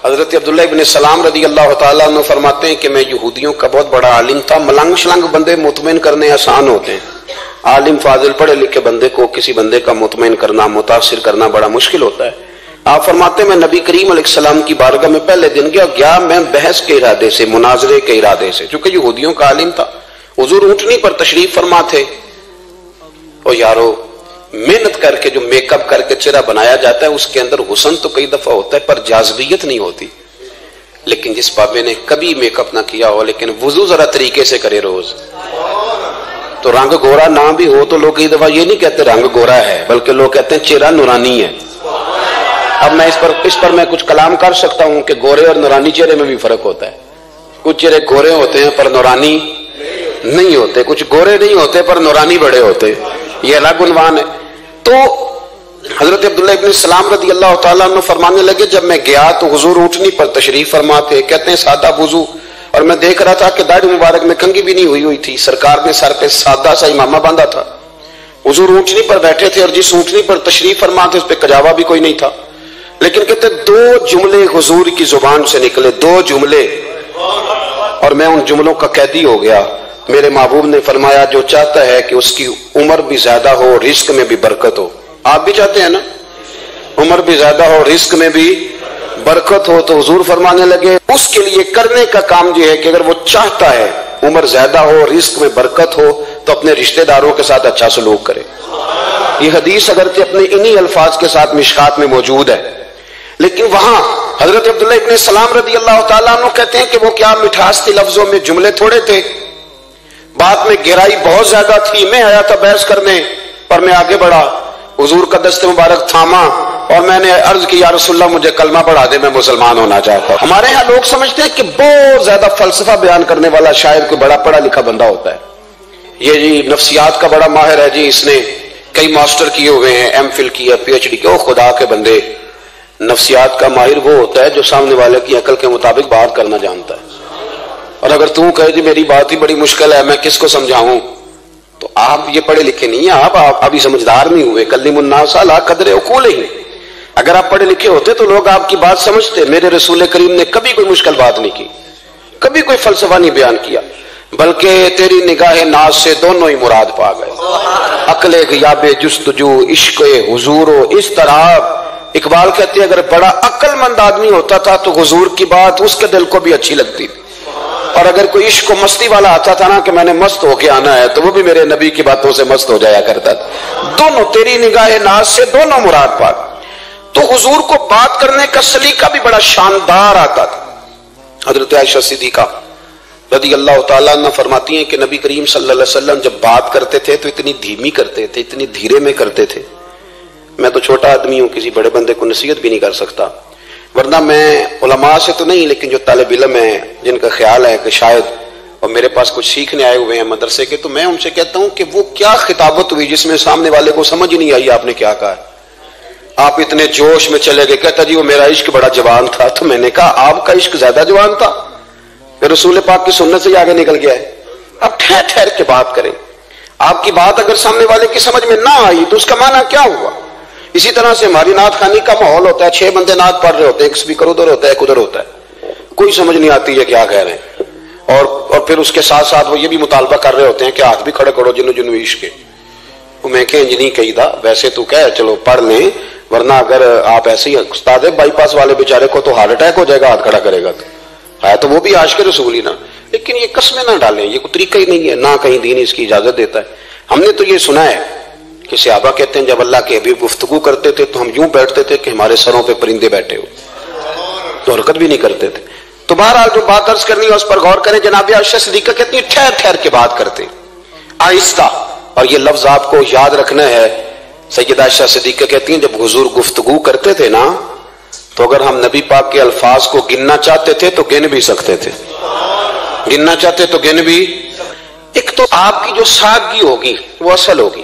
حضرت عبداللہ ابن سلام رضی اللہ تعالیٰ عنہ فرماتے ہیں کہ میں یہودیوں کا بہت بڑا عالم تھا. ملنگ شلنگ بندے مطمئن کرنے آسان ہوتے ہیں، عالم فاضل پڑھے لکھے بندے کو کسی بندے کا مطمئن کرنا، متاثر کرنا بڑا مشکل ہوتا ہے. آپ فرماتے ہیں میں نبی کریم علیہ السلام کی بارگاہ میں پہلے دن گیا میں بحث کے ارادے سے، مناظرے کے ارادے سے، چونکہ یہودیوں کا عالم تھا. حضور اونٹنی پر تشریف فرما تھے. اور یارو محنت کر کے جو میک اپ کر کے چہرہ بنایا جاتا ہے اس کے اندر حسن تو کئی دفعہ ہوتا ہے پر جاذبیت نہیں ہوتی. لیکن جس بابے نے کبھی میک اپ نہ کیا ہو لیکن وضو ذرا طریقے سے کرے روز، تو رنگ گورا نہ بھی ہو تو لوگ کئی دفعہ یہ نہیں کہتے رنگ گورا ہے، بلکہ لوگ کہتے ہیں چہرہ نورانی ہے. اب میں اس پر میں کچھ کلام کر سکتا ہوں کہ گورے اور نورانی چہرے میں بھی فرق ہوتا ہے. کچھ چہرے گورے ہوتے ہیں پر نورانی نہیں ہوتے، کچھ گورے نہیں ہوتے پر نورانی بڑے ہوتے، یہ الگ عنوان ہے. تو حضرت عبداللہ ابن سلام رضی اللہ تعالیٰ عنہ فرمانے لگے جب میں گیا تو حضور اونٹنی پر تشریف فرما تھے. کہتے ہیں سادہ وضو، اور میں دیکھ رہا تھا کہ داڑھی مبارک میں کنگھی بھی نہیں ہوئی تھی. سرکار نے سر پہ سادہ سا امامہ باندھا تھا. حضور اونٹنی پر بیٹھے تھے اور جس اونٹنی پر تشریف فرما تھے اس پہ کجاوا بھی کوئی نہیں تھا. لیکن کہتے دو جملے حضور کی زبان سے نکلے، دو جملے، اور میں ان جملوں کا قیدی ہو گیا. میرے محبوب نے فرمایا جو چاہتا ہے کہ اس کی عمر بھی زیادہ ہو رزق میں بھی برکت ہو. آپ بھی چاہتے ہیں نا عمر بھی زیادہ ہو رزق میں بھی برکت ہو، تو حضور فرمانے لگے اس کے لیے کرنے کا کام یہ ہے کہ اگر وہ چاہتا ہے عمر زیادہ ہو رزق میں برکت ہو تو اپنے رشتہ داروں کے ساتھ اچھا سلوک کرے. یہ حدیث اگرچہ اپنے انہی الفاظ کے ساتھ مشکات میں موجود ہے، لیکن وہاں حضرت عبداللہ ابن سلام رضی اللہ تعالیٰ عنہ کہتے ہیں کہ وہ کیا مٹھاس تھی لفظوں میں، جملے تھوڑے تھے، بات میں گہرائی بہت زیادہ تھی. میں آیا تھا بحث کرنے پر میں آگے بڑھا، حضور کا دست مبارک تھاما اور میں نے عرض کی یا رسول اللہ مجھے کلمہ پڑھا دے، میں مسلمان ہونا چاہتا ہوں. ہمارے ہاں لوگ سمجھتے ہیں کہ بہت زیادہ فلسفہ بیان کرنے والا شاعر کوئی بڑا پڑھا لکھا بندہ ہوتا ہے. یہ جی نفسیات کا بڑا ماہر ہے جی، اس نے کئی ماسٹر کیے ہوئے ہیں، ایم فل کیا، پی ایچ ڈی کیا. خدا کے بندے، نفسیات کا ماہر وہ ہوتا ہے جو سامنے والے کی عقل کے مطابق بات کرنا جانتا ہے. اور اگر تم کہے جی میری بات ہی بڑی مشکل ہے میں کس کو سمجھاؤں، تو آپ یہ پڑھے لکھے نہیں ہیں، آپ ابھی سمجھدار نہیں ہوئے. کلم الناس علی قدر عقولہم. اگر آپ پڑھے لکھے ہوتے تو لوگ آپ کی بات سمجھتے. میرے رسول کریم نے کبھی کوئی مشکل بات نہیں کی، کبھی کوئی فلسفہ نہیں بیان کیا، بلکہ تیری نگاہ ناز سے دونوں ہی مراد پا گئے. عقل غیاب جستجو، عشق حضور و اضطراب. اقبال کہتے ہیں اگر بڑا عقل مند آدمی ہوتا تھا تو حضور کی بات اس کے دل کو بھی اچھی لگتی تھی، اور اگر کوئی عشق و مستی والا آتا تھا نا کہ میں نے مست ہو کے آنا ہے تو وہ بھی میرے نبی کی باتوں سے مست ہو جایا کرتا تھا. دونوں تیری نگاہ ناز سے دونوں مراد پا. تو حضور کو بات کرنے کا سلیقہ بھی بڑا شاندار آتا تھا. حضرت عائشہ صدیقہ رضی اللہ تعالیٰ عنہ فرماتی ہیں کہ نبی کریم صلی اللہ علیہ وسلم جب بات کرتے تھے تو اتنی دھیمی کرتے تھے، اتنی دھیرے میں کرتے تھے. میں تو چھوٹا آدمی ہوں، کسی بڑے بندے کو نصیحت بھی نہیں کر سکتا، ورنہ میں علماء سے تو نہیں لیکن جو طالب علم ہیں جن کا خیال ہے کہ شاید اور میرے پاس کچھ سیکھنے آئے ہوئے ہیں مدرسے کے، تو میں ان سے کہتا ہوں کہ وہ کیا خطابت ہوئی جس میں سامنے والے کو سمجھ ہی نہیں آئی آپ نے کیا کہا. آپ اتنے جوش میں چلے گئے، کہتا جی وہ میرا عشق بڑا جوان تھا. تو میں نے کہا آپ کا عشق زیادہ جوان تھا، پھر رسول پاک کی سنت سے آگے نکل گیا ہے. اب ٹھہر ٹھہر کے بات کریں. آپ کی بات اگر سامنے والے کی سمجھ میں نہ آئی تو اس کا معنی کیا ہوا. اسی طرح سے ہماری نعت خوانی کا ماحول ہوتا ہے، 6 بندے نعت پڑھ رہے ہوتے ہیں، ایک اسپیکر ادھر ہوتا ہے ایک ادھر ہوتا ہے، کوئی سمجھ نہیں آتی ہے کیا کہہ رہے ہیں. اور پھر اس کے ساتھ ساتھ وہ یہ بھی مطالبہ کر رہے ہوتے ہیں کہ ہاتھ بھی کھڑے کرو جنو جنو عشق. میں کہ انج نہیں کہی دا، ویسے تو کہہ چلو پڑھ لیں، ورنہ اگر آپ ایسے ہی استاد بائی پاس والے بیچارے کو تو ہارٹ اٹیک ہو جائے گا ہاتھ کھڑا کرے گا. تو وہ بھی عاشق رسول ہی نا، لیکن یہ قسمیں نہ ڈالیں، یہ کوئی طریقہ ہی نہیں ہے، نہ کہیں دین اس کی اجازت دیتا ہے. ہم نے تو یہ سنا ہے کہ صحابہ کہتے ہیں جب اللہ کے حبیب گفتگو کرتے تھے تو ہم یوں بیٹھتے تھے کہ ہمارے سروں پہ پرندے بیٹھے ہو، تو حرکت بھی نہیں کرتے تھے. تو بہرحال جو بات عرض کرنی ہے اس پر غور کریں. جناب عائشہ صدیقہ کہتی ہیں ٹھہر ٹھہر کے بات کرتے آہستہ، اور یہ لفظ آپ کو یاد رکھنا ہے. سیدہ عائشہ صدیقہ کہتی ہیں جب حضور گفتگو کرتے تھے نا تو اگر ہم نبی پاک کے الفاظ کو گننا چاہتے تھے تو گن بھی سکتے تھے، گننا چاہتے تو گن بھی. ایک تو آپ کی جو سادگی ہوگی وہ اصل ہوگی،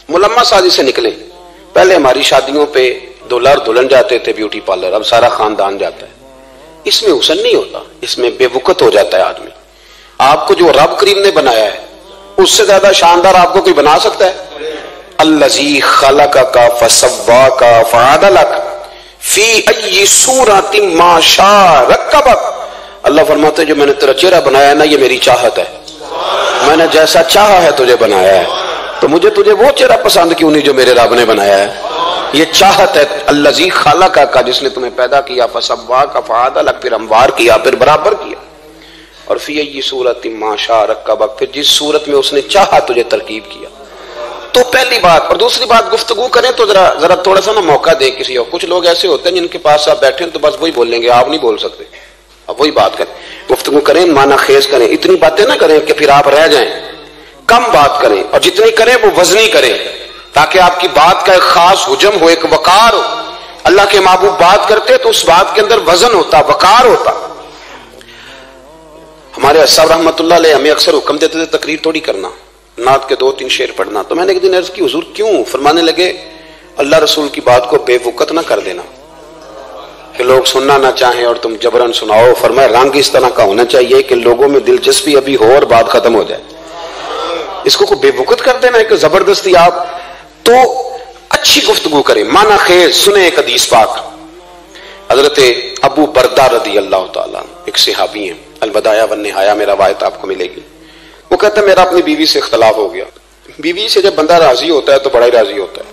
ملمہ سازی سے نکلیں. پہلے ہماری شادیوں پہ دلہا اور دلہن جاتے تھے بیوٹی پارلر، اب سارا خاندان جاتا ہے. اس میں حسن نہیں ہوتا، اس میں بے وقت ہو جاتا ہے آدمی. آپ کو جو رب کریم نے بنایا ہے اس سے زیادہ شاندار آپ کو کوئی بنا سکتا ہے؟ الذی خلقک فسواک فعدلک فی ای صورت ما شاء رکبک، اللہ فرماتے ہیں جو میں نے تیرا چہرہ بنایا ہے نا یہ میری چاہت ہے، میں نے جیسا چاہا ہے تجھے بنایا ہے، تو مجھے تجھے وہ چہرہ پسند کیوں نہیں جو میرے رب نے بنایا ہے؟ یہ چاہت ہے الذی خلقک کا، جس نے تمہیں پیدا کیا، فسواک فعدلک، پھر ہموار کیا، پھر برابر کیا، اور فی ای صورت ما شاء رکبک، پھر جس صورت میں اس نے چاہا تجھے ترکیب کیا۔ تو پہلی بات، اور دوسری بات گفتگو کریں تو ذرا تھوڑا سا نا موقع دیں کسی اور، کچھ لوگ ایسے ہوتے ہیں جن کے پاس آپ بیٹھے ہیں تو بس وہی بولیں گے، آپ نہیں بول سکتے، اب وہی بات کریں، گفتگو کریں، معنی خیز کریں، اتنی باتیں نہ کریں کہ پھر آپ رہ جائیں، کم بات کریں، اور جتنی کریں وہ وزنی کریں تاکہ آپ کی بات کا ایک خاص حجم ہو، ایک وقار ہو۔ اللہ کے محبوب بات کرتے تو اس بات کے اندر وزن ہوتا، وقار ہوتا۔ ہمارے صاحب رحمۃ اللہ علیہ ہمیں اکثر حکم دیتے تھے تقریر تھوڑی کرنا، نعت کے 2-3 شعر پڑھنا، تو میں نے ایک دن عرض کی حضور کیوں؟ فرمانے لگے اللہ رسول کی بات کو بے وقت نہ کر دینا کہ لوگ سننا نہ چاہیں اور تم جبرن سناؤ، فرمایا رنگ اس طرح کا ہونا چاہیے کہ لوگوں میں دلچسپی ابھی ہو اور بات ختم ہو جائے، اس کو بے وقت کر دینا ہے کہ زبردستی آپ، تو اچھی گفتگو کریں، معنی خیز سنیں۔ ایک حدیث پاک حضرت ابو بردہ رضی اللہ تعالیٰ ایک صحابی ہیں، البدایہ والنہایہ میں روایت آپ کو ملے گی، وہ کہتا ہے میرا اپنی بیوی سے اختلاف ہو گیا۔ بیوی سے جب بندہ راضی ہوتا ہے تو بڑا ہی راضی ہوتا ہے،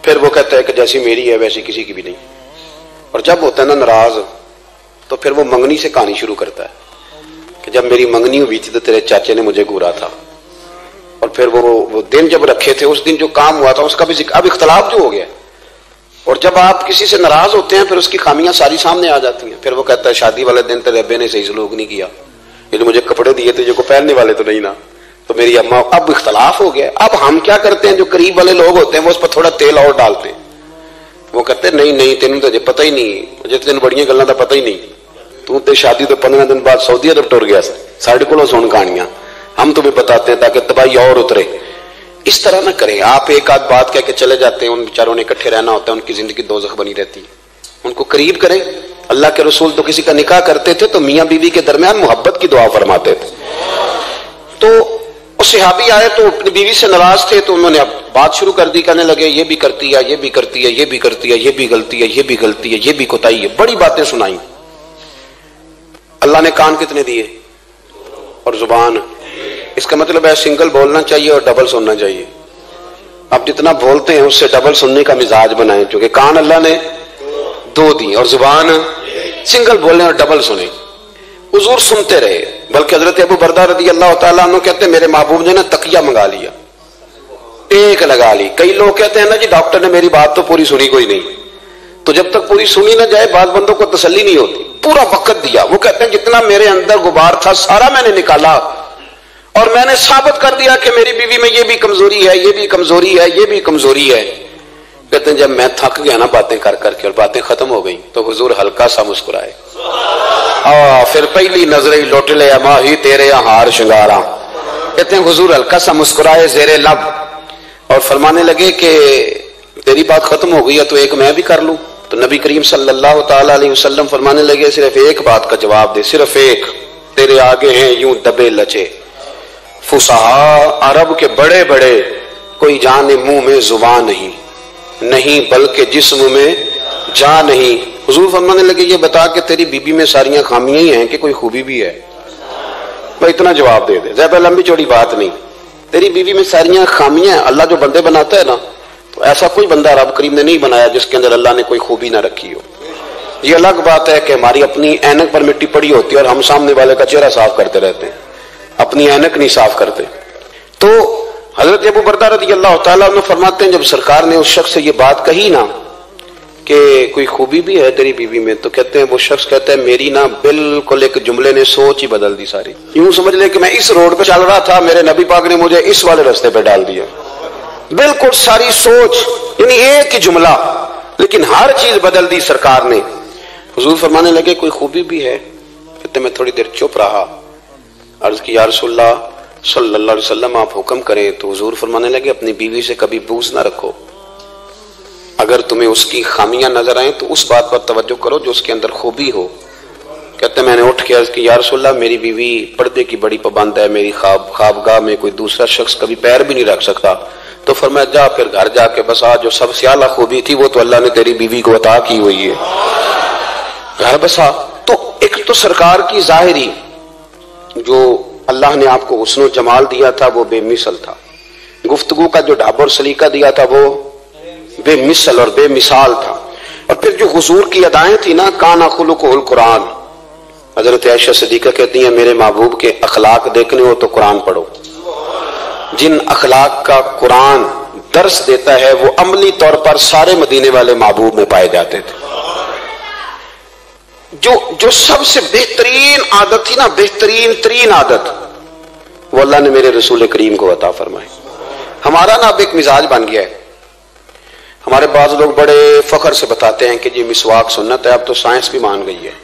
پھر وہ کہتا ہے کہ جیسی میری ہے ویسی کسی کی بھی نہیں، اور جب ہوتا ہے نا ناراض تو پھر وہ منگنی سے کہانی شروع کرتا ہے کہ جب میری منگنی ہوئی تھی تو تیرے چاچے نے مجھے گھورا تھا، اور پھر وہ دن جب رکھے تھے اس دن جو کام ہوا تھا اس کا بھی ذکر، اب اختلاف جو ہو گیا، اور جب آپ کسی سے ناراض ہوتے ہیں پھر اس کی خامیاں ساری سامنے آ جاتی ہیں، پھر وہ کہتا ہے شادی والے دن تیرے ابے نے صحیح سلوک نہیں کیا، یہ جو مجھے کپڑے دیے تھے جو کو پہننے والے تو نہیں نا، تو میری اماں، اب اختلاف ہو گیا۔ اب ہم کیا کرتے ہیں، جو قریب والے لوگ ہوتے ہیں وہ اس پر تھوڑا تیل اور ڈالتے ہیں، وہ کہتے ہیں نہیں تینوں تو پتہ ہی نہیں، مجھے تین بڑیاں گلاں دا پتہ ہی نہیں، تو تے شادی تو 15 دن بعد سعودی عرب ٹر گیا، ساڈے کولوں سن کہانیاں، ہم تمہیں بتاتے ہیں تاکہ تباہی اور اترے۔ اس طرح نہ کریں، آپ ایک آدھ بات کہہ کے چلے جاتے ہیں، ان بیچاروں نے اکٹھے رہنا ہوتا ہے، ان کی زندگی دوزخ بنی رہتی ہے، ان کو قریب کریں۔ اللہ کے رسول تو کسی کا نکاح کرتے تھے تو میاں بیوی کے درمیان محبت کی دعا فرماتے تھے، تو وہ صحابی آئے تو اپنی بیوی سے ناراض تھے، تو انہوں نے اب بات شروع کر دی، کہنے لگے یہ بھی کرتی ہے، یہ بھی کرتی ہے، یہ بھی کرتی ہے، یہ بھی غلطی ہے، یہ بھی غلطی ہے، یہ بھی کوتاہی ہے، بڑی باتیں سنائیں۔ اللہ نے کان کتنے دیے اور زبان، اس کا مطلب ہے سنگل بولنا چاہیے اور ڈبل سننا چاہیے۔ اب جتنا بولتے ہیں اس سے ڈبل سننے کا مزاج بنائیں، چونکہ کان اللہ نے 2 دی اور زبان سنگل بولیں اور ڈبل سنیں۔ حضور سنتے رہے، بلکہ حضرت ابو بردہ رضی اللہ تعالیٰ عنہ کہتے ہیں میرے محبوب نے نا تکیہ منگا لیا، ٹیک لگا لی۔ کئی لوگ کہتے ہیں نا جی ڈاکٹر نے میری بات تو پوری سنی کوئی نہیں، تو جب تک پوری سنی نہ جائے بعض بندوں کو تسلی نہیں ہوتی، پورا وقت دیا۔ وہ کہتے ہیں جتنا میرے اندر غبار تھا سارا میں نے نکالا، اور میں نے ثابت کر دیا کہ میری بیوی میں یہ بھی کمزوری ہے، یہ بھی کمزوری ہے، یہ بھی کمزوری ہے۔ کہتے ہیں جب میں تھک گیا نا باتیں کر کر کے اور باتیں ختم ہو گئی تو حضور ہلکا سا مسکرائے، پھر پہلی نظر ہی لوٹ لے ماہی تیرے ہار شنگارا۔ کہتے ہیں حضور ہلکا سا مسکرائے زیر لب اور فرمانے لگے کہ تیری بات ختم ہو گئی ہے تو ایک میں بھی کر لوں؟ تو نبی کریم صلی اللہ تعالی علیہ وسلم فرمانے لگے صرف ایک بات کا جواب دے، صرف ایک، تیرے آگے ہیں یوں دبے لچے فصحا عرب کے بڑے بڑے، کوئی جانے منہ میں زبان نہیں بلکہ جسم میں جان نہیں۔ حضور فرمانے لگے یہ بتا کہ تیری بیوی میں ساریاں خامیاں ہی ہیں کہ کوئی خوبی بھی ہے؟ میں اتنا جواب دے دے، زیادہ لمبی چوڑی بات نہیں، تیری بیوی میں ساریاں خامیاں ہیں۔ اللہ جو بندے بناتا ہے نا تو ایسا کوئی بندہ رب کریم نے نہیں بنایا جس کے اندر اللہ نے کوئی خوبی نہ رکھی ہو۔ یہ الگ بات ہے کہ ہماری اپنی اینک پر مٹی پڑی ہوتی ہے اور ہم سامنے والے کا چہرہ صاف کرتے رہتے ہیں، اپنی اینک نہیں صاف کرتے۔ تو حضرت ابو بردہ رضی اللہ تعالیٰ عنہ فرماتے ہیں جب سرکار نے اس شخص سے یہ بات کہی نا کہ کوئی خوبی بھی ہے تیری بیوی میں، تو کہتے ہیں وہ شخص کہتا ہے میری نا بالکل ایک جملے نے سوچ ہی بدل دی ساری، یوں سمجھ لے کہ میں اس روڈ پہ چل رہا تھا، میرے نبی پاک نے مجھے اس والے راستے پہ ڈال دیا، بالکل ساری سوچ، یعنی ایک ہی جملہ لیکن ہر چیز بدل دی سرکار نے۔ حضور فرمانے لگے کوئی خوبی بھی ہے؟ کہتے میں تھوڑی دیر چپ رہا، عرض کی یا رسول اللہ صلی اللہ علیہ وسلم آپ حکم کریں۔ تو حضور فرمانے لگے اپنی بیوی سے کبھی بغض نہ رکھو، اگر تمہیں اس کی خامیاں نظر آئیں تو اس بات پر توجہ کرو جو اس کے اندر خوبی ہو۔ کہتے میں نے اٹھ کے عرض کی یا رسول اللہ میری بیوی پردے کی بڑی پابند ہے، میری خوابگاہ میں کوئی دوسرا شخص کبھی پیر بھی نہیں رکھ سکتا۔ تو تو فرمایا جا پھر گھر جا کے بسا، جو سب سے اعلیٰ خوبی تھی وہ تو اللہ نے تیری بیوی کو عطا کی ہوئی ہے، گھر بسا۔ تو ایک تو سرکار کی ظاہری جو اللہ نے آپ کو حسن و جمال دیا تھا وہ بے مثل تھا، گفتگو کا جو ڈھاب اور سلیقہ دیا تھا وہ بے مثل اور بے مثال تھا، اور پھر جو حضور کی ادائیں تھی نا، کانا خلقہ القرآن، حضرت عائشہ صدیقہ کہتی ہیں میرے محبوب کے اخلاق دیکھنے ہو تو قرآن پڑھو، جن اخلاق کا قرآن درس دیتا ہے وہ عملی طور پر سارے مدینے والے محبوب میں پائے جاتے تھے۔ جو سب سے بہترین عادت تھی نا، بہترین ترین عادت، وہ اللہ نے میرے رسول کریم کو عطا فرمائی۔ ہمارا نا اب ایک مزاج بن گیا ہے، ہمارے بعض لوگ بڑے فخر سے بتاتے ہیں کہ جی مسواک سنت ہے، اب تو سائنس بھی مان گئی ہے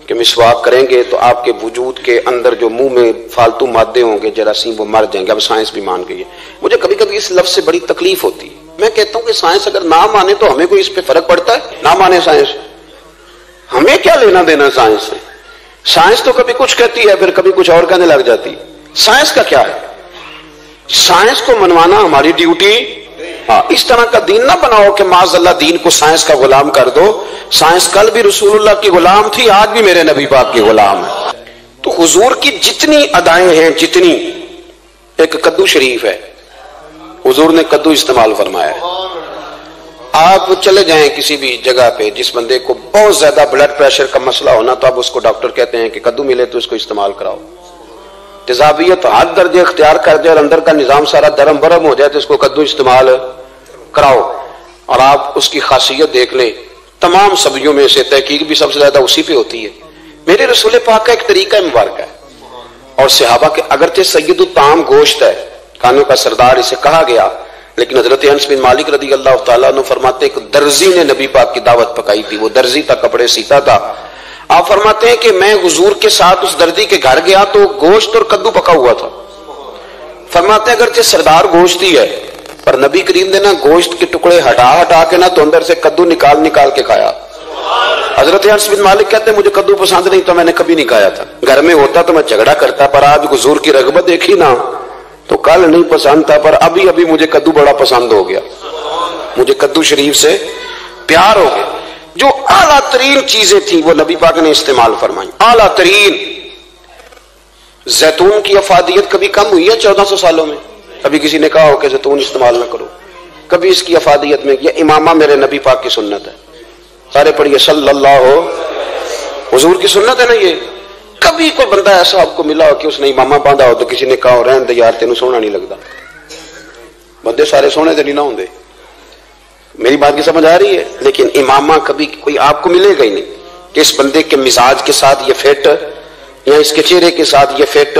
کہ مسواک کریں گے تو آپ کے وجود کے اندر جو منہ میں فالتو مادے ہوں گے جراثیم وہ مر جائیں گے، اب سائنس بھی مان گئی ہے۔ مجھے کبھی کبھی اس لفظ سے بڑی تکلیف ہوتی ہے، میں کہتا ہوں کہ سائنس اگر نہ مانے تو ہمیں کوئی اس پہ فرق پڑتا ہے؟ نہ مانے سائنس، ہمیں کیا لینا دینا سائنس سے؟ سائنس تو کبھی کچھ کہتی ہے پھر کبھی کچھ اور کہنے لگ جاتی ہے، سائنس کا کیا ہے؟ سائنس کو منوانا ہماری ڈیوٹی۔ اس طرح کا دین نہ بناؤ کہ معاذ اللہ دین کو سائنس کا غلام کر دو۔ سائنس کل بھی رسول اللہ کی غلام تھی، آج بھی میرے نبی پاک کی غلام ہے۔ تو حضور کی جتنی ادائیں ہیں، جتنی، ایک کدو شریف ہے، حضور نے کدو استعمال فرمایا ہے۔ آپ چلے جائیں کسی بھی جگہ پہ، جس بندے کو بہت زیادہ بلڈ پریشر کا مسئلہ ہونا تو اب اس کو ڈاکٹر کہتے ہیں کہ کدو ملے تو اس کو استعمال کراؤ۔ تیزابیت حد درجے اختیار کر دے اور اندر کا نظام سارا درم برم ہو جائے تو اس کو کدو استعمال کراؤ، اور آپ اس کی خاصیت دیکھ لیں۔ تمام سبزیوں میں سے تحقیق بھی سب سے زیادہ اسی پہ ہوتی ہے۔ میرے رسول پاک کا ایک طریقہ مبارک ہے، اور صحابہ کے اگرچہ سید الطعام گوشت ہے، کانوں کا سردار اسے کہا گیا، لیکن حضرت انس بن مالک رضی اللہ تعالیٰ عنہ فرماتے ہیں کہ درزی نے نبی پاک کی دعوت پکائی تھی، وہ درزی تھا، کپڑے سیتا تھا۔ آپ فرماتے ہیں کہ میں حضور کے ساتھ اس درزی کے گھر گیا تو گوشت اور کدو پکا ہوا تھا۔ فرماتے ہیں اگرچہ سردار گوشت ہی ہے پر نبی کریم نے نا گوشت کے ٹکڑے ہٹا کے نا تو اندر سے کدو نکال کے کھایا۔ حضرت انس بن مالک کہتے ہیں مجھے کدو پسند نہیں تو میں نے کبھی نہیں کھایا تھا، گھر میں ہوتا تو میں جھگڑا کرتا، پر آج حضور کی رغبت دیکھی نا تو کل نہیں پسند تھا پر ابھی مجھے کدو بڑا پسند ہو گیا، مجھے کدو شریف سے پیار ہو گیا۔ جو اعلیٰ ترین چیزیں تھیں وہ نبی پاک نے استعمال فرمائی، اعلیٰ ترین۔ زیتون کی افادیت کبھی کم ہوئی ہے 1400 سالوں میں؟ کبھی کسی نے کہا ہو کہ زیتون استعمال نہ کرو؟ کبھی اس کی افادیت میں؟ یہ امامہ میرے نبی پاک کی سنت ہے، سارے پڑھیے صلی اللہ، حضور کی سنت ہے نا یہ۔ کبھی کوئی بندہ ایسا آپ کو ملا ہو کہ اس نے امامہ باندھا ہو تو کسی نے کہا رہن دے یار تینوں سونا نہیں لگتا؟ بندے سارے سونے تو نہیں نہ ہوں دے، میری بات کی سمجھ آ رہی ہے؟ لیکن امامہ کبھی کوئی آپ کو ملے گا ہی نہیں کہ اس بندے کے مزاج کے ساتھ یہ فٹ، یا اس کے چہرے کے ساتھ یہ فٹ۔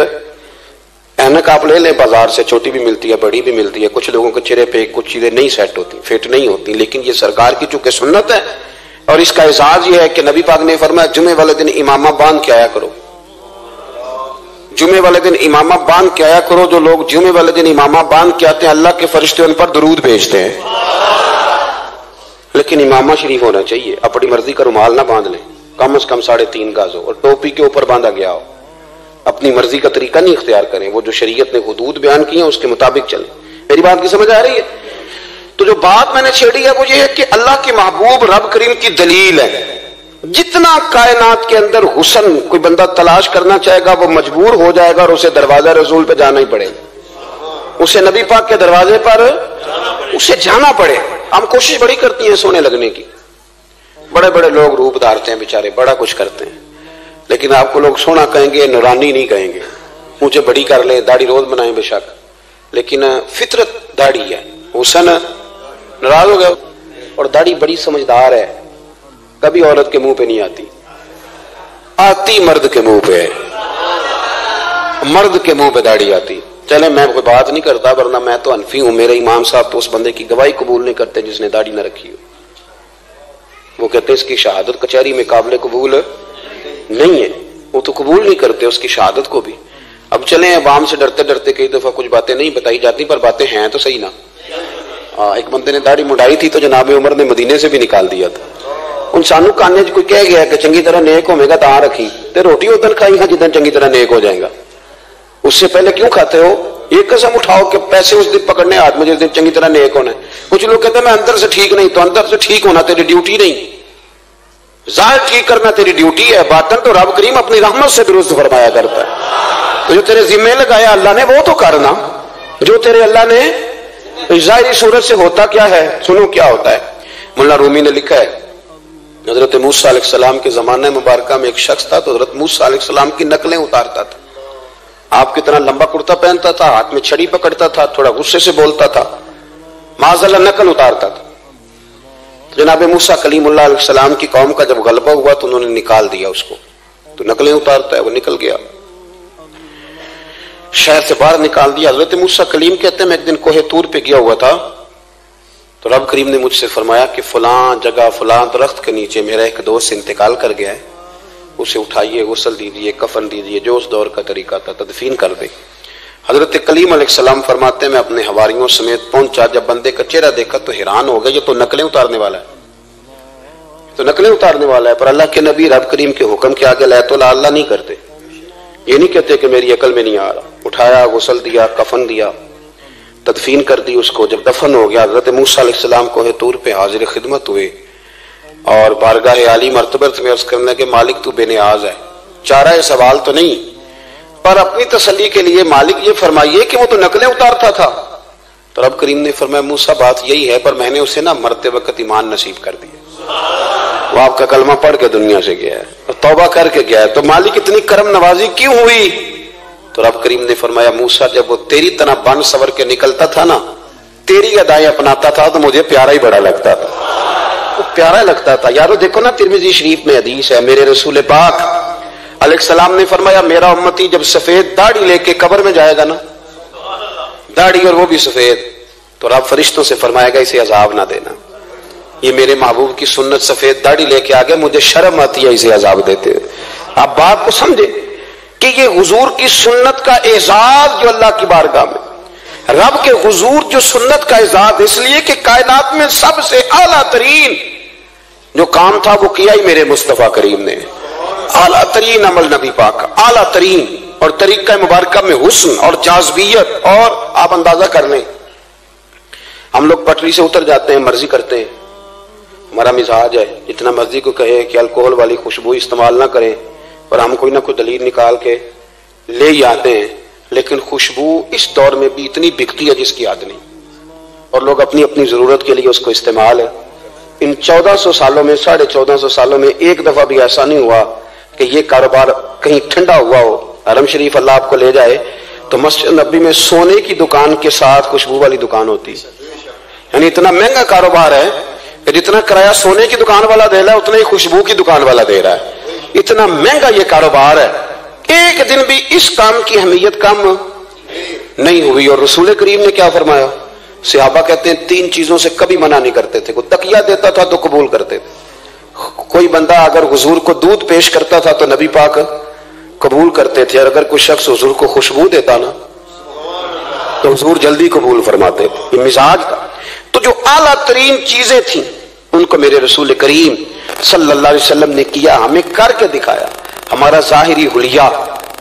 اینک آپ لے لیں بازار سے، چھوٹی بھی ملتی ہے بڑی بھی ملتی ہے، کچھ لوگوں کے چہرے پہ کچھ چیزیں نہیں سیٹ ہوتی، فٹ نہیں ہوتی، لیکن یہ سرکار کی چونکہ سنت ہے، اور اس کا اعزاز یہ ہے کہ نبی پاک نے فرمایا جمعے والے دن امامہ باندھ کے آیا کرو، جمعے والے دن امامہ باندھ کے آیا کرو۔ جو لوگ جمعے والے دن امامہ باندھ کے آتے ہیں اللہ کے فرشتے ان پر درود بھیجتے ہیں، لیکن امامہ شریف ہونا چاہیے، اپنی مرضی کا رومال نہ باندھ لیں، کم از کم 3.5 گز ہو، اور ٹوپی کے اوپر باندھا گیا ہو۔ اپنی مرضی کا طریقہ نہیں اختیار کریں، وہ جو شریعت نے حدود بیان کی ہیں اس کے مطابق چلیں۔ میری بات کی سمجھ آ رہی ہے؟ تو جو بات میں نے چھیڑی ہے وہ یہ ہے کہ اللہ کے محبوب رب کریم کی دلیل ہے۔ جتنا کائنات کے اندر حسن کوئی بندہ تلاش کرنا چاہے گا وہ مجبور ہو جائے گا اور اسے دروازہ رسول پہ جانا ہی پڑے گا، اسے نبی پاک کے دروازے پر اسے جانا پڑے۔ ہم کوشش بڑی کرتی ہیں سونے لگنے کی، بڑے بڑے لوگ روپ دھارتے ہیں بیچارے، بڑا کچھ کرتے ہیں، لیکن آپ کو لوگ سونا کہیں گے، نورانی نہیں کہیں گے۔ مجھے بڑی کر لیں، داڑھی روز بنائیں بے شک، لیکن فطرت داڑھی ہے، حسن ناراض ہو گیا۔ اور داڑھی بڑی سمجھدار ہے، کبھی عورت کے منہ پہ نہیں آتی، آتی مرد کے منہ پہ، مرد کے منہ پہ داڑھی آتی۔ چلے میں کوئی بات نہیں کرتا ورنہ میں تو حنفی ہوں، میرے امام صاحب تو اس بندے کی گواہی قبول نہیں کرتے جس نے داڑھی نہ رکھی ہو، وہ کہتے ہیں اس کی شہادت کچہری میں قابل قبول نہیں ہے، وہ تو قبول نہیں کرتے اس کی شہادت کو بھی۔ اب چلیں عوام سے ڈرتے ڈرتے کئی دفعہ کچھ باتیں نہیں بتائی جاتی پر باتیں ہیں تو صحیح نا۔ ایک بندے نے داڑھی مڈائی تھی تو جناب عمر نے مدینے سے بھی نکال دیا تھا۔ ان سانو کانے کوئی کہہ گیا کہ چنگی طرح نیک ہوے گا تاں رکھی تے روٹی ادھر کھائی ہاں جدن چنگی طرح نیک ہو جائے گا، اس سے پہلے کیوں کھاتے ہو؟ یہ قسم اٹھاؤ کہ پیسے اس دن پکڑنے آدمی جس دن چنگی طرح نیک ہونا ہے. کچھ لوگ کہتے ہیں میں اندر سے ٹھیک نہیں, تو اندر سے ٹھیک ہونا تیری ڈیوٹی نہیں, ظاہر ٹھیک کرنا تیری ڈیوٹی ہے, باطن تو رب کریم اپنی رحمت سے درست فرمایا کرتا ہے. تو جو تیرے ذمہ لگایا اللہ نے وہ تو کرنا, جو تیرے اللہ نے ظاہری صورت سے ہوتا کیا ہے. سنو کیا ہوتا ہے. مولانا رومی نے لکھا ہے حضرت موسیٰ علیہ السلام کے زمانے مبارکہ میں ایک شخص تھا, تو حضرت موسیٰ علیہ السلام کی نقلیں اتارتا تھا. آپ کتنا لمبا کرتا پہنتا تھا, ہاتھ میں چھڑی پکڑتا تھا, تھوڑا غصے سے بولتا تھا, معاذ اللہ نقل اتارتا تھا. جناب موسیٰ کلیم اللہ علیہ السلام کی قوم کا جب غلبہ ہوا تو انہوں نے نکال دیا اس کو, تو نقلیں اتارتا ہے, وہ نکل گیا, شہر سے باہر نکال دیا. حضرت موسیٰ کلیم کہتے ہیں میں ایک دن کوہ طور پہ گیا ہوا تھا, تو رب کریم نے مجھ سے فرمایا کہ فلاں جگہ فلاں درخت کے نیچے میرا ایک دوست انتقال کر گیا ہے, اسے اٹھائیے, غسل دیجیے, کفن دیجیے, جو اس دور کا طریقہ تھا, تدفین کر دے. حضرت کلیم علیہ السلام فرماتے ہیں میں اپنے حواریوں سمیت پہنچا, جب بندے کا چہرہ دیکھا تو حیران ہو گیا, یہ تو نقلیں اتارنے والا ہے, تو نقلیں اتارنے والا ہے. پر اللہ کے نبی رب کریم کے حکم کے آگے لایت اللہ نہیں کرتے, یہ نہیں کہتے کہ میری عقل میں نہیں آ رہا. اٹھایا, غسل دیا, کفن دیا, تدفین کر دی اس کو. جب دفن ہو گیا حضرت موسیٰ علیہ السلام کوہ طور پہ حاضر خدمت ہوئے اور بارگاہ عالی مرتبہ میں عرض کرنے کے مالک تو بے نیاز ہے, چارہ سوال تو نہیں, پر اپنی تسلی کے لیے مالک یہ فرمائیے کہ وہ تو نقلیں اتارتا تھا. تو رب کریم نے فرمایا موسیٰ بات یہی ہے, پر میں نے اسے نا مرتے وقت ایمان نصیب کر دیا, وہ آپ کا کلمہ پڑھ کے دنیا سے گیا ہے اور توبہ کر کے گیا ہے, تو مالک اتنی کرم نوازی کیوں ہوئی. تو رب کریم نے فرمایا موسیٰ جب وہ تیری طرح بن سور کے نکلتا تھا نا, تیری ادائیں اپناتا تھا, تو مجھے پیارا ہی بڑا لگتا تھا, وہ پیارا لگتا تھا. یارو دیکھو نا ترمذی شریف میں حدیث ہے, میرے رسول پاک علیہ السلام نے فرمایا میرا امتی جب سفید داڑھی لے کے قبر میں جائے گا نا, داڑھی اور وہ بھی سفید, تو رب فرشتوں سے فرمائے گا اسے عذاب نہ دینا, یہ میرے محبوب کی سنت سفید داڑھی لے کے آگے, مجھے شرم آتی ہے اسے عذاب دیتے. آپ بات کو سمجھے کہ یہ حضور کی سنت کا اعزاز جو اللہ کی بارگاہ میں, رب کے حضور جو سنت کا اعزاز اس لیے کہ کائنات میں سب سے اعلیٰ ترین جو کام تھا وہ کیا ہی میرے مصطفیٰ کریم نے, اعلیٰ ترین عمل نبی پاک کا, اعلیٰ ترین, اور طریقہ مبارکہ میں حسن اور جاذبیت. اور آپ اندازہ کر لیں ہم لوگ پٹری سے اتر جاتے ہیں, مرضی کرتے ہیں, ہمارا مزاج ہے جتنا مرضی کو کہے کہ الکوہل والی خوشبو استعمال نہ کریں, اور ہم کوئی نہ کوئی دلیل نکال کے لے ہی آتے ہیں, لیکن خوشبو اس دور میں بھی اتنی بکتی ہے جس کی حد نہیں, اور لوگ اپنی اپنی ضرورت کے لیے اس کو استعمال ہے. ان 1400 سالوں میں 1450 سالوں میں ایک دفعہ بھی ایسا نہیں ہوا کہ یہ کاروبار کہیں ٹھنڈا ہوا ہو. حرم شریف اللہ آپ کو لے جائے تو مسجد نبی میں سونے کی دکان کے ساتھ خوشبو والی دکان ہوتی, یعنی اتنا مہنگا کاروبار ہے کہ جتنا کرایہ سونے کی دکان والا دے رہا ہے اتنا ہی خوشبو کی دکان والا دے رہا ہے, اتنا مہنگا یہ کاروبار ہے. ایک دن بھی اس کام کی اہمیت کم نہیں ہوئی. اور رسول کریم نے کیا فرمایا, صحابہ کہتے ہیں 3 چیزوں سے کبھی منع نہیں کرتے تھے. کوئی تکیہ دیتا تھا تو قبول کرتے تھے, کوئی بندہ اگر حضور کو دودھ پیش کرتا تھا تو نبی پاک قبول کرتے تھے, اور اگر کوئی شخص حضور کو خوشبو دیتا نا تو حضور جلدی قبول فرماتے تھے. یہ مزاج تھا. تو جو اعلیٰ ترین چیزیں تھیں ان کو میرے رسول کریم صلی اللہ علیہ وسلم نے کیا, ہمیں کر کے دکھایا. ہمارا ظاہری حلیہ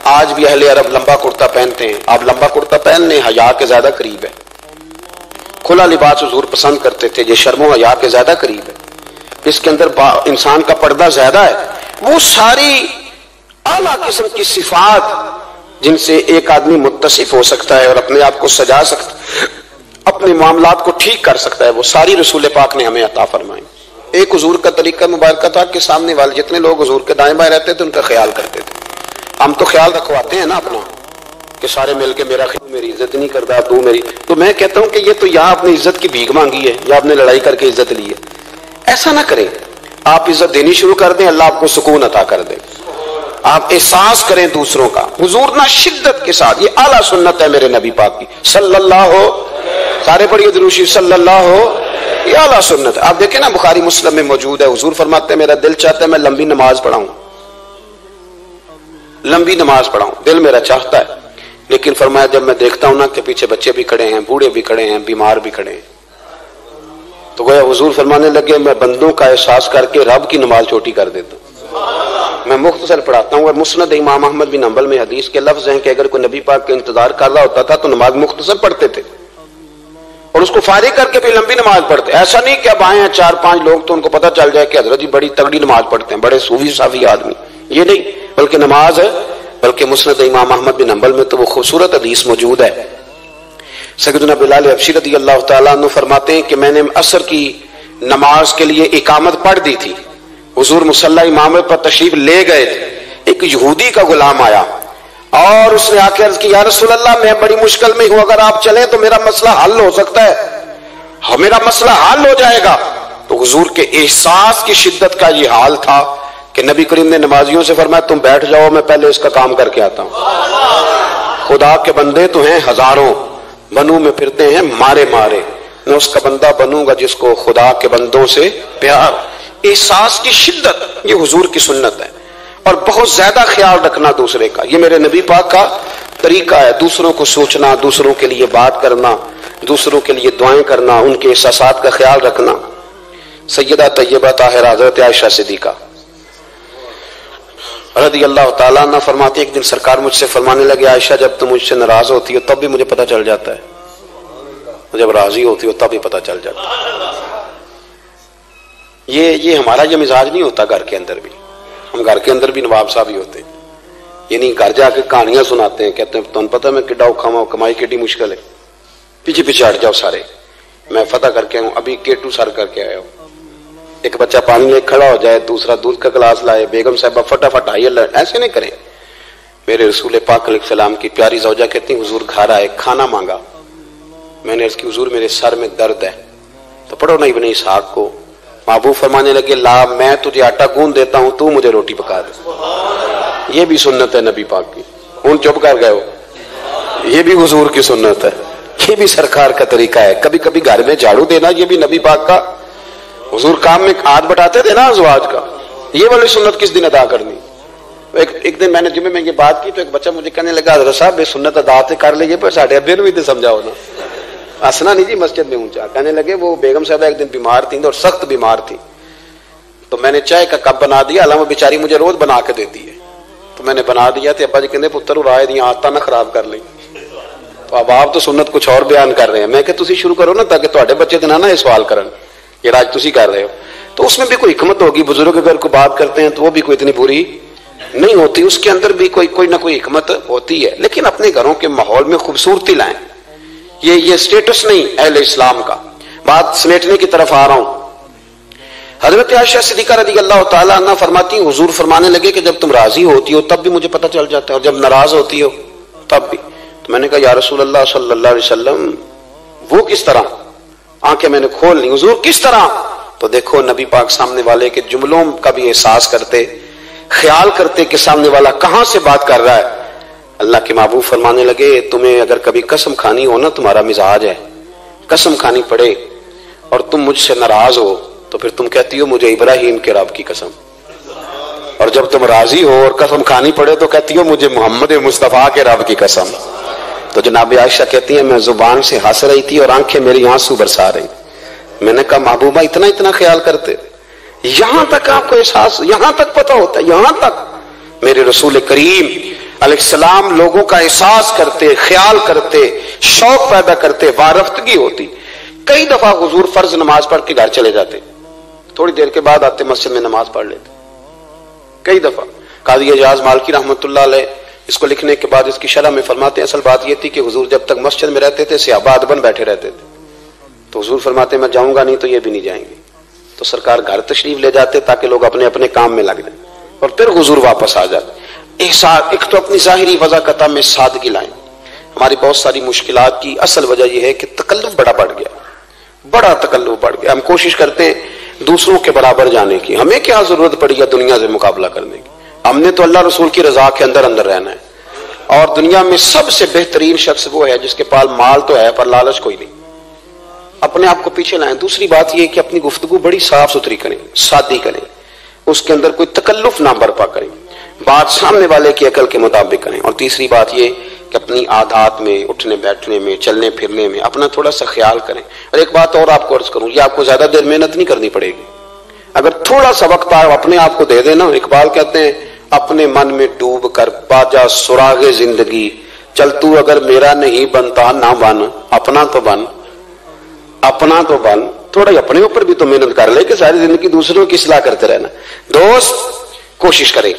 آج بھی اہل عرب لمبا کرتا پہنتے ہیں, آپ لمبا کرتا پہن لیں, حیا کے زیادہ قریب ہے. کھلا لباس حضور پسند کرتے تھے, یہ شرم و حیا کے زیادہ قریب ہے, اس کے اندر انسان کا پردہ زیادہ ہے. وہ ساری اعلیٰ قسم کی صفات جن سے ایک آدمی متصف ہو سکتا ہے اور اپنے آپ کو سجا سکتا ہے, اپنے معاملات کو ٹھیک کر سکتا ہے, وہ ساری رسول پاک نے ہمیں عطا فرمائی. ایک حضور کا طریقہ مبارکہ تھا کہ سامنے والے جتنے لوگ حضور کے دائیں بائیں رہتے تھے ان کا خیال کرتے تھے. ہم تو خیال رکھواتے ہیں نا اپنا کہ سارے مل کے میری عزت نہیں کرتا, تو میری, تو میں کہتا ہوں کہ یہ تو یا اپنی عزت کی بھیک مانگی ہے یا آپ نے لڑائی کر کے عزت لی ہے. ایسا نہ کریں, آپ عزت دینی شروع کر دیں, اللہ آپ کو سکون عطا کر دے. آپ احساس کریں دوسروں کا. حضور نہ شدت کے ساتھ, یہ اعلیٰ سنت ہے میرے نبی پاک کی صلی اللہ ہو, سارے پڑھیے درود شریف صلی اللہ ہو, یہ اعلیٰ سنت ہے. آپ دیکھیں نا بخاری مسلم میں موجود ہے, حضور فرماتے ہیں میرا دل چاہتا ہے میں لمبی نماز پڑھاؤں, لمبی نماز پڑھاؤں, دل میرا چاہتا ہے. لیکن فرمایا جب میں دیکھتا ہوں نا کہ پیچھے بچے بھی کھڑے ہیں, بوڑھے بھی کھڑے ہیں, بیمار بھی کھڑے ہیں, تو گویا حضور فرمانے لگے میں بندوں کا احساس کر کے رب کی نماز چھوٹی کر دیتا ہوں. میں مختصر پڑھاتا ہوں. مسند امام احمد بن حنبل میں حدیث کے لفظ ہیں کہ اگر کوئی نبی پاک کا انتظار کر رہا ہوتا تھا تو نماز مختصر پڑھتے تھے اور اس کو فارغ کر کے پھر لمبی نماز پڑھتے. ایسا نہیں کہ اب آئے ہیں 4-5 لوگ تو ان کو پتہ چل جائے کہ حضرت جی بڑی تگڑی نماز پڑھتے ہیں, بڑے صوفی صافی آدمی, یہ نہیں, بلکہ نماز ہے. بلکہ مسند امام احمد بن حنبل میں تو وہ خوبصورت حدیث موجود ہے. سیدنا بلال حبشی رضی اللہ تعالیٰ عنہ فرماتے ہیں کہ میں نے عصر کی نماز کے لیے اقامت پڑھ دی تھی, حضور مصلی امامت پر تشریف لے گئے تھے, ایک یہودی کا غلام آیا اور اس نے آ کے عرض کی یا رسول اللہ میں بڑی مشکل میں ہوں, اگر آپ چلیں تو میرا مسئلہ حل ہو سکتا ہے, میرا مسئلہ حل ہو جائے گا. تو حضور کے احساس کی شدت کا یہ حال تھا کہ نبی کریم نے نمازیوں سے فرمایا تم بیٹھ جاؤ, میں پہلے اس کا کام کر کے آتا ہوں. خدا کے بندے تو ہیں ہزاروں, بنو میں پھرتے ہیں مارے مارے, میں اس کا بندہ بنوں گا جس کو خدا کے بندوں سے پیار. احساس کی شدت یہ حضور کی سنت ہے, اور بہت زیادہ خیال رکھنا دوسرے کا, یہ میرے نبی پاک کا طریقہ ہے. دوسروں کو سوچنا, دوسروں کے لیے بات کرنا, دوسروں کے لیے دعائیں کرنا, ان کے احساسات کا خیال رکھنا. سیدہ طیبہ طاہرہ حضرت عائشہ صدیقہ رضی اللہ تعالیٰ عنہ فرماتی, ایک دن سرکار مجھ سے فرمانے لگے عائشہ جب تم مجھ سے ناراض ہوتی ہو تب بھی مجھے پتہ چل جاتا ہے, جب راضی ہوتی ہو تب بھی پتہ چل جاتا ہے. یہ ہمارا یہ مزاج نہیں ہوتا گھر کے اندر بھی, ہم گھر کے اندر بھی نواب صاحب ہی ہوتے ہیں. یہ نہیں گھر جا کے کہانیاں سناتے ہیں, کہتے ہیں تمہیں پتہ میں کڈا کھاوا, کمائی کیڈی مشکل ہے, پیچھے پیچھے ہٹ جاؤ سارے, میں فتح کر کے آؤں, ابھی کیٹو سر کر کے آیا ہوں. ایک بچہ پانی لے کھڑا ہو جائے, دوسرا دودھ کا گلاس لائے, بیگم صاحبہ فٹافٹ آئیے, ایسے نہیں کریں. میرے رسول پاک علیہ السلام کی پیاری زوجہ کہتی ہیں حضور گھر آئے, کھانا مانگا, میں نے اس کی حضور میرے سر میں درد ہے, تو پڑھو نا ابن اسحاق کو. محبوب فرمانے لگے لا میں تجھے آٹا گوندھ دیتا ہوں, تو مجھے روٹی پکا دے. یہ بھی سنت ہے نبی پاک کی. ہوں چپ کر گئے ہو, یہ بھی حضور کی سنت ہے, یہ بھی سرکار کا طریقہ ہے. کبھی کبھی گھر میں جھاڑو دینا یہ بھی نبی پاک کا, حضور کام میں ہاتھ بٹاتے تھے نا ازواج کا, یہ والی سنت کس دن ادا کرنی. ایک دن میں نے جمعے میں یہ بات کی تو ایک بچہ مجھے کہنے لگا حضرت صاحب یہ سنت ادا تے کر لیے, پر ساڈے ابے نوں بھی تے سمجھاؤ نا. ہنسنا نہیں جی مسجد میں اونچا. کہنے لگے وہ بیگم صاحبہ ایک دن بیمار تھیں اور سخت بیمار تھی, تو میں نے چائے کا کپ بنا دیا, حالانکہ وہ بیچاری مجھے روز بنا کے دیتی ہے, تو میں نے بنا دیا تو ابا جی کہتے پتر رائے دیا آتا نہ خراب کر لیں. تو اب آپ تو سنت کچھ اور بیان کر رہے ہیں, میں کہ تسی شروع کرو نا تاکہ تواڈے بچے تے نہ یہ سوال کرن, یہ راج تسی کر رہے ہو. تو اس میں بھی کوئی حکمت ہوگی. بزرگ اگر کوئی بات کرتے ہیں تو وہ بھی کوئی اتنی بری نہیں ہوتی, اس کے اندر بھی کوئی نہ کوئی حکمت ہوتی ہے. لیکن اپنے گھروں کے ماحول میں خوبصورتی لائیں, یہ سٹیٹس نہیں اہل اسلام کا. بات سمیٹنے کی طرف آ رہا ہوں. حضرت عائشہ صدیقہ رضی اللہ تعالیٰ عنہ فرماتی ہیں حضور فرمانے لگے کہ جب تم راضی ہوتی ہو تب بھی مجھے پتہ چل جاتا ہے, اور جب ناراض ہوتی ہو تب بھی. تو میں نے کہا یا رسول اللہ صلی اللہ علیہ وسلم وہ کس طرح, آنکھیں میں نے کھول لی, حضور کس طرح. تو دیکھو نبی پاک سامنے والے کے جملوں کا بھی احساس کرتے, خیال کرتے کہ سامنے والا کہاں سے بات کر رہا ہے. اللہ کے محبوب فرمانے لگے تمہیں اگر کبھی قسم کھانی ہو نا, تمہارا مزاج ہے قسم کھانی پڑے اور تم مجھ سے ناراض ہو تو پھر تم کہتی ہو مجھے ابراہیم کے رب کی قسم, اور جب تم راضی ہو اور قسم کھانی پڑے تو کہتی ہو مجھے محمد مصطفیٰ کے رب کی قسم. تو جناب عائشہ کہتی ہیں میں زبان سے ہنس رہی تھی اور آنکھیں میری آنسو برسا رہی. میں نے کہا محبوبہ اتنا خیال کرتے, یہاں تک آپ کو احساس, یہاں تک پتہ ہوتا ہے, یہاں تک. میرے رسول کریم علیہ السلام لوگوں کا احساس کرتے, خیال کرتے, شوق پیدا کرتے, وارفتگی ہوتی. کئی دفعہ حضور فرض نماز پڑھ کے گھر چلے جاتے, تھوڑی دیر کے بعد آتے مسجد میں نماز پڑھ لیتے. کئی دفعہ قاضی اعجاز مالکی رحمۃ اللہ علیہ اس کو لکھنے کے بعد اس کی شرح میں فرماتے ہیں اصل بات یہ تھی کہ حضور جب تک مسجد میں رہتے تھے صحابہ ادباً بیٹھے رہتے تھے, تو حضور فرماتے میں جاؤں گا نہیں تو یہ بھی نہیں جائیں گے. تو سرکار گھر تشریف لے جاتے تاکہ لوگ اپنے اپنے کام میں لگ جائیں, اور پھر حضور واپس آ جاتے. ایک تو اپنی ظاہری وضاحت میں سادگی لائیں. ہماری بہت ساری مشکلات کی اصل وجہ یہ ہے کہ تکلف بڑا بڑھ گیا, بڑا تکلف بڑھ گیا. ہم کوشش کرتے ہیں دوسروں کے برابر جانے کی, ہمیں کیا ضرورت پڑی ہے دنیا سے مقابلہ کرنے کی. ہم نے تو اللہ رسول کی رضا کے اندر رہنا ہے, اور دنیا میں سب سے بہترین شخص وہ ہے جس کے پاس مال تو ہے پر لالچ کوئی نہیں. اپنے آپ کو پیچھے لائیں. دوسری بات یہ کہ اپنی گفتگو بڑی صاف ستھری کریں, سادی کریں, اس کے اندر کوئی تکلف نہ برپا کریں, بات سامنے والے کی عقل کے مطابق کریں. اور تیسری بات یہ کہ اپنی عادات میں, اٹھنے بیٹھنے میں, چلنے پھرنے میں اپنا تھوڑا سا خیال کریں. اور ایک بات اور آپ کو عرض کروں, یہ آپ کو زیادہ دیر محنت نہیں کرنی پڑے گی. اگر تھوڑا سا وقت آپ اپنے آپ کو دے دیں نا, اقبال کہتے ہیں اپنے من میں ڈوب کر باجا سراغ زندگی، چل تو اگر میرا نہیں بنتا نہ بن، اپنا تو بن، اپنا تو بن، تھوڑا اپنے اوپر بھی تو محنت کر لے کہ ساری زندگی دوسروں کی اصلاح کرتے رہنا۔ دوست کوشش کرے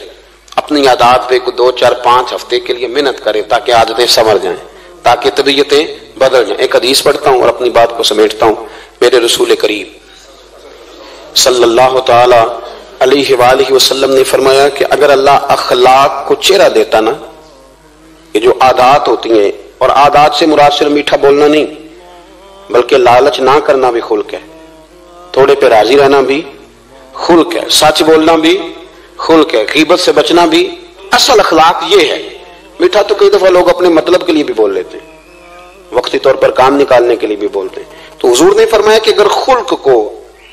اپنی عادات پہ 2 4 5 ہفتے کے لیے محنت کرے تاکہ عادتیں سنور جائیں، تاکہ طبیعتیں بدل جائیں۔ ایک حدیث پڑھتا ہوں اور اپنی بات کو سمیٹتا ہوں۔ میرے رسول کریم صلی اللہ تعالی علیہ وآلہ وسلم نے فرمایا کہ اگر اللہ اخلاق کو چہرہ دیتا نا، یہ جو عادات ہوتی ہیں، اور عادات سے مراد صرف میٹھا بولنا نہیں بلکہ لالچ نہ کرنا بھی خلق ہے، تھوڑے پہ راضی رہنا بھی خلق ہے، سچ بولنا بھی خلق ہے، غیبت سے بچنا بھی اصل اخلاق یہ ہے۔ میٹھا تو کئی دفعہ لوگ اپنے مطلب کے لیے بھی بول لیتے ہیں، وقتی طور پر کام نکالنے کے لیے بھی بولتے ہیں۔ تو حضور نے فرمایا کہ اگر خلق کو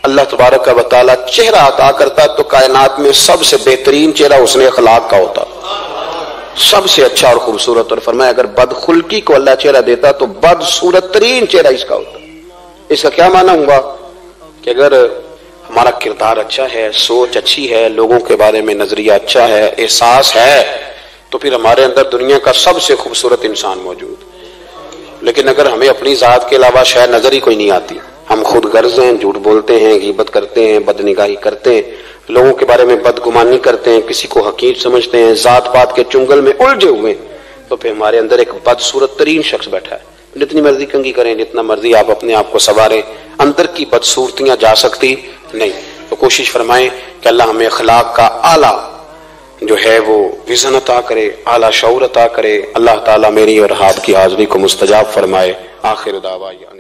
اللہ تبارک و تعالی چہرہ عطا کرتا تو کائنات میں سب سے بہترین چہرہ حسن اخلاق کا ہوتا، سب سے اچھا اور خوبصورت، اور فرمایا اگر بدخلقی کو اللہ چہرہ دیتا تو بدصورت ترین چہرہ اس کا ہوتا۔ اس کا کیا معنی ہوا کہ اگر ہمارا کردار اچھا ہے، سوچ اچھی ہے، لوگوں کے بارے میں نظریہ اچھا ہے، احساس ہے، تو پھر ہمارے اندر دنیا کا سب سے خوبصورت انسان موجود۔ لیکن اگر ہمیں اپنی ذات کے علاوہ شاید نظر ہی کوئی نہیں آتی، ہم خود غرض ہیں، جھوٹ بولتے ہیں، غیبت کرتے ہیں، بدنگاہی کرتے ہیں، لوگوں کے بارے میں بدگمانی کرتے ہیں، کسی کو حقیر سمجھتے ہیں، ذات پات کے چنگل میں الجھے ہوئے، تو پھر ہمارے اندر ایک بدصورت ترین شخص بیٹھا ہے۔ جتنی مرضی کنگھی کریں، جتنا مرضی آپ اپنے آپ کو سنواریں، اندر کی بدصورتیاں جا سکتی نہیں۔ تو کوشش فرمائیں کہ اللہ ہمیں اخلاق کا اعلیٰ جو ہے وہ وژن عطا کرے، اعلیٰ شعور عطا کرے۔ اللہ تعالیٰ میری اور آپ کی حاضری کو مستجاب فرمائے۔ آخر دعوانا